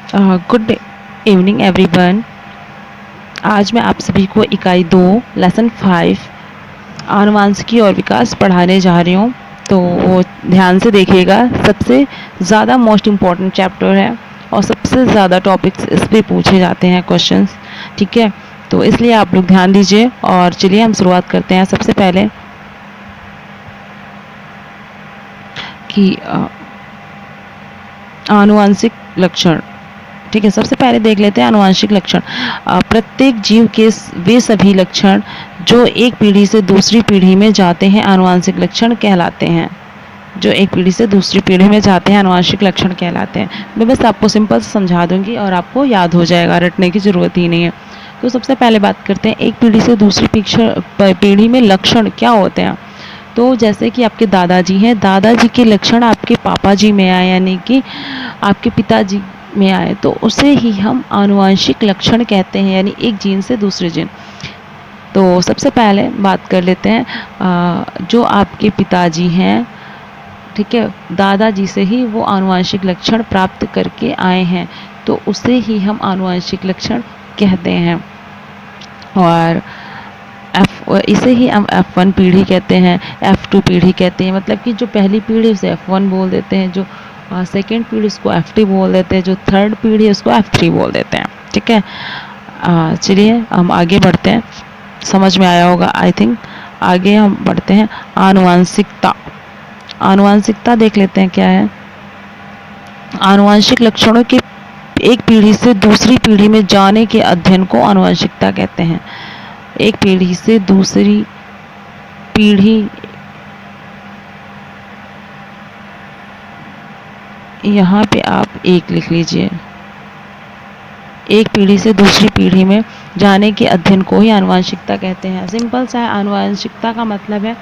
Good evening everyone. आज मैं आप सभी को इकाई 2 लेसन 5 आनुवांशिकी और विकास पढ़ाने जा रही हूँ। तो वो ध्यान से देखिएगा, सबसे ज़्यादा मोस्ट इम्पॉर्टेंट चैप्टर है और सबसे ज़्यादा टॉपिक्स इस पे पूछे जाते हैं क्वेश्चंस। ठीक है, तो इसलिए आप लोग ध्यान दीजिए और चलिए हम शुरुआत करते हैं। सबसे पहले कि आनुवांशिक लक्षण। ठीक है, सबसे पहले देख लेते हैं आनुवांशिक लक्षण। प्रत्येक जीव के वे सभी लक्षण जो एक पीढ़ी से दूसरी पीढ़ी में जाते हैं आनुवांशिक लक्षण कहलाते हैं। जो एक पीढ़ी से दूसरी पीढ़ी में जाते हैं आनुवांशिक लक्षण कहलाते हैं। मैं बस आपको सिंपल से समझा दूंगी और आपको याद हो जाएगा, रटने की ज़रूरत ही नहीं है। तो सबसे पहले बात करते हैं एक पीढ़ी से दूसरी पीढ़ी में लक्षण क्या होते हैं। तो जैसे कि आपके दादाजी हैं, दादाजी के लक्षण आपके पापा जी में आए, यानी कि आपके पिताजी में आए, तो उसे ही हम आनुवांशिक लक्षण कहते हैं, यानी एक जीन से दूसरे जीन। तो सबसे पहले बात कर लेते हैं जो आपके पिताजी हैं, ठीक है, दादाजी से ही वो आनुवांशिक लक्षण प्राप्त करके आए हैं, तो उसे ही हम आनुवांशिक लक्षण कहते हैं। और इसे ही हम F1 पीढ़ी कहते हैं, F2 पीढ़ी कहते हैं। मतलब कि जो पहली पीढ़ी उसे F1 बोल देते हैं, जो सेकेंड पीढ़ी उसको F2 बोल देते हैं, जो थर्ड पीढ़ी उसको F3 बोल देते हैं। ठीक है, चलिए हम आगे बढ़ते हैं। समझ में आया होगा आई थिंक। आगे हम बढ़ते हैं आनुवांशिकता। आनुवांशिकता देख लेते हैं क्या है। आनुवांशिक लक्षणों के एक पीढ़ी से दूसरी पीढ़ी में जाने के अध्ययन को आनुवांशिकता कहते हैं। एक पीढ़ी से दूसरी पीढ़ी, यहाँ पे आप एक लिख लीजिए। एक पीढ़ी से दूसरी पीढ़ी में जाने के अध्ययन को ही आनुवांशिकता कहते हैं। सिंपल सा है, आनुवांशिकता का मतलब है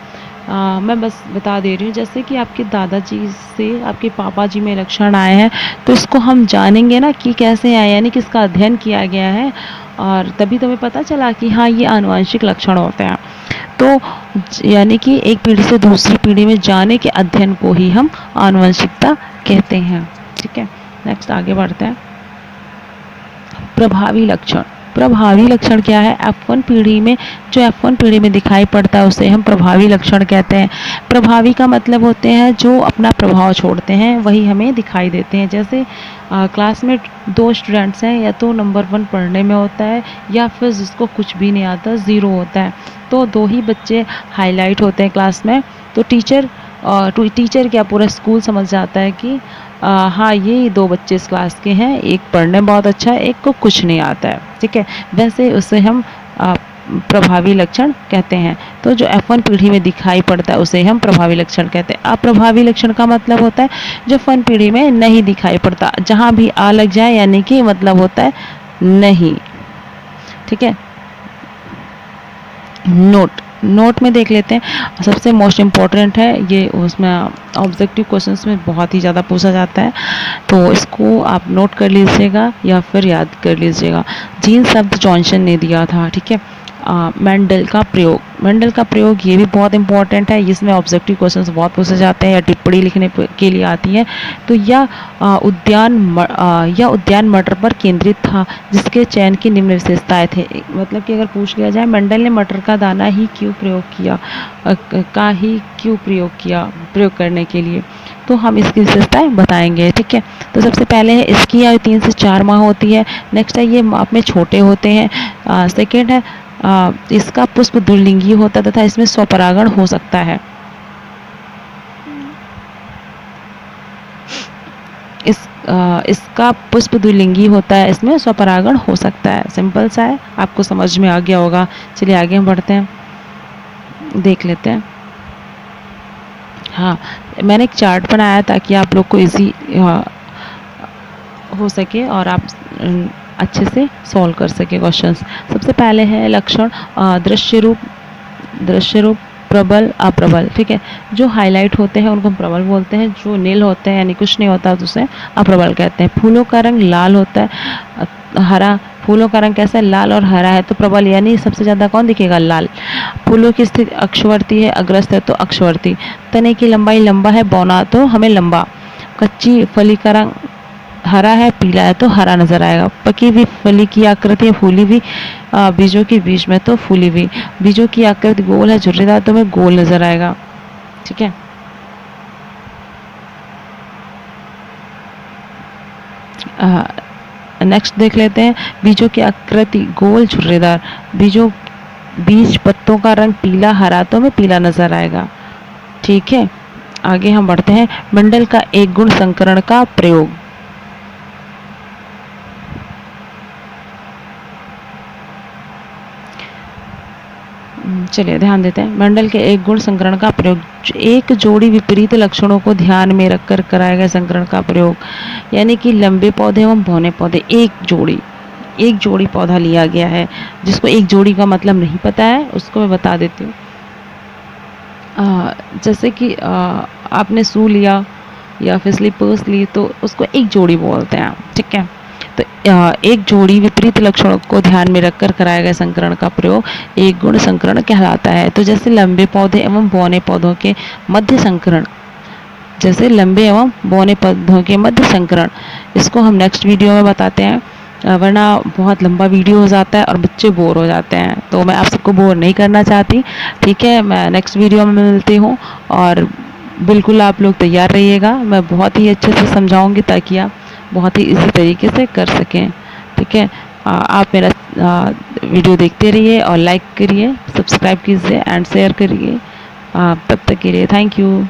मैं बस बता दे रही हूँ, जैसे कि आपके दादाजी से आपके पापा जी में लक्षण आए हैं, तो इसको हम जानेंगे ना कि कैसे आए, यानी कि इसका अध्ययन किया गया है और तभी तुम्हें पता चला कि हाँ ये आनुवांशिक लक्षण होते हैं। तो यानी कि एक पीढ़ी से दूसरी पीढ़ी में जाने के अध्ययन को ही हम आनुवंशिकता कहते हैं। ठीक है, नेक्स्ट आगे बढ़ते हैं। प्रभावी लक्षण। प्रभावी लक्षण क्या है। F1 पीढ़ी में जो F1 पीढ़ी में दिखाई पड़ता है उसे हम प्रभावी लक्षण कहते हैं। प्रभावी का मतलब होते हैं जो अपना प्रभाव छोड़ते हैं, वही हमें दिखाई देते हैं। जैसे क्लास में 2 स्टूडेंट्स हैं, या तो नंबर 1 पढ़ने में होता है या फिर जिसको कुछ भी नहीं आता, 0 होता है, तो 2 ही बच्चे हाईलाइट होते हैं क्लास में। तो टीचर क्या पूरा स्कूल समझ जाता है कि हाँ ये 2 बच्चे इस क्लास के हैं, एक पढ़ने में बहुत अच्छा है, एक को कुछ नहीं आता है। ठीक है, वैसे उसे हम प्रभावी लक्षण कहते हैं। तो जो F1 पीढ़ी में दिखाई पड़ता है उसे हम प्रभावी लक्षण कहते हैं। अप्रभावी लक्षण का मतलब होता है जो F1 पीढ़ी में नहीं दिखाई पड़ता, जहाँ भी आ लग जाए यानी कि मतलब होता है नहीं। ठीक है, नोट में देख लेते हैं। सबसे मोस्ट इम्पॉर्टेंट है ये, उसमें ऑब्जेक्टिव क्वेश्चंस में बहुत ही ज़्यादा पूछा जाता है, तो इसको आप नोट कर लीजिएगा या फिर याद कर लीजिएगा। जीन शब्द जॉनसन ने दिया था। ठीक है, मेंडल का प्रयोग ये भी बहुत इंपॉर्टेंट है, इसमें ऑब्जेक्टिव क्वेश्चंस बहुत पूछे जाते हैं या टिप्पणी लिखने के लिए आती हैं। तो यह उद्यान मटर पर केंद्रित था जिसके चयन की निम्न विशेषताएं थे। मतलब कि अगर पूछ लिया जाए मेंडल ने मटर का दाना ही क्यों प्रयोग करने के लिए, तो हम इसकी विशेषताएं बताएंगे। ठीक है, तो सबसे पहले है इसकी आयु 3 से 4 माह होती है। नेक्स्ट है ये माप में छोटे होते हैं। सेकेंड है इसका पुष्प द्विलिंगी होता तथा इसमें स्वपरागण हो सकता है। इसका पुष्प द्विलिंगी होता है, इसमें स्वपरागण हो सकता है। सिंपल सा है, आपको समझ में आ गया होगा। चलिए आगे हम बढ़ते हैं, देख लेते हैं। हाँ, मैंने एक चार्ट बनाया ताकि आप लोग को इजी हो सके और आप अच्छे से सॉल्व कर सके क्वेश्चंस। सबसे पहले है लक्षण दृश्य रूप, प्रबल, अप्रबल। ठीक है, जो हाईलाइट होते हैं उनको हम प्रबल बोलते हैं, जो नील होते हैं यानी कुछ नहीं होता तो उसे अप्रबल कहते हैं। फूलों का रंग लाल होता है, हरा, फूलों का रंग कैसा है, लाल और हरा है, तो प्रबल, यानी सबसे ज़्यादा कौन दिखेगा, लाल। फूलों की स्थिति अक्षवर्ती है, अग्रस्त है तो अक्षवर्ती। तने की लंबाई लंबा है, बौना तो हमें लंबा। कच्ची फली का रंग हरा है, पीला है तो हरा नज़र आएगा। पकी हुई फली की आकृति है, फूली हुई बीजों के बीच में तो फूली हुई। बीजों की आकृति गोल है, झुर्रीदार तो हमें गोल नज़र आएगा। ठीक है, नेक्स्ट देख लेते हैं। बीजों की आकृति गोल झुर्रीदार, बीज पत्तों का रंग पीला हरा तो हमें पीला नज़र आएगा। ठीक है, आगे हम बढ़ते हैं। मंडल का एक गुण संकरण का प्रयोग। चलिए ध्यान देते हैं। मंडल के एक गुण संकरण का प्रयोग। एक जोड़ी विपरीत लक्षणों को ध्यान में रखकर कराया गया संकरण का प्रयोग, यानी कि लंबे पौधे एवं बौने पौधे, एक जोड़ी पौधा लिया गया है। जिसको एक जोड़ी का मतलब नहीं पता है उसको मैं बता देती हूँ। जैसे कि आपने सू लिया या फिर स्लीपर्स ली तो उसको एक जोड़ी बोलते हैं। ठीक है, तो एक जोड़ी विपरीत लक्षणों को ध्यान में रखकर कराया गया संकरण का प्रयोग एक गुण संकरण कहलाता है। तो जैसे लंबे पौधे एवं बौने पौधों के मध्य संकरण, इसको हम नेक्स्ट वीडियो में बताते हैं, वरना बहुत लंबा वीडियो हो जाता है और बच्चे बोर हो जाते हैं, तो मैं आप सबको बोर नहीं करना चाहती। ठीक है, मैं नेक्स्ट वीडियो में मिलती हूँ और बिल्कुल आप लोग तैयार रहिएगा। मैं बहुत ही अच्छे से समझाऊंगी ताकि आप बहुत ही इजी तरीके से कर सकें। ठीक है, आप मेरा वीडियो देखते रहिए और लाइक करिए, सब्सक्राइब कीजिए एंड शेयर करिए। तब तक के लिए थैंक यू।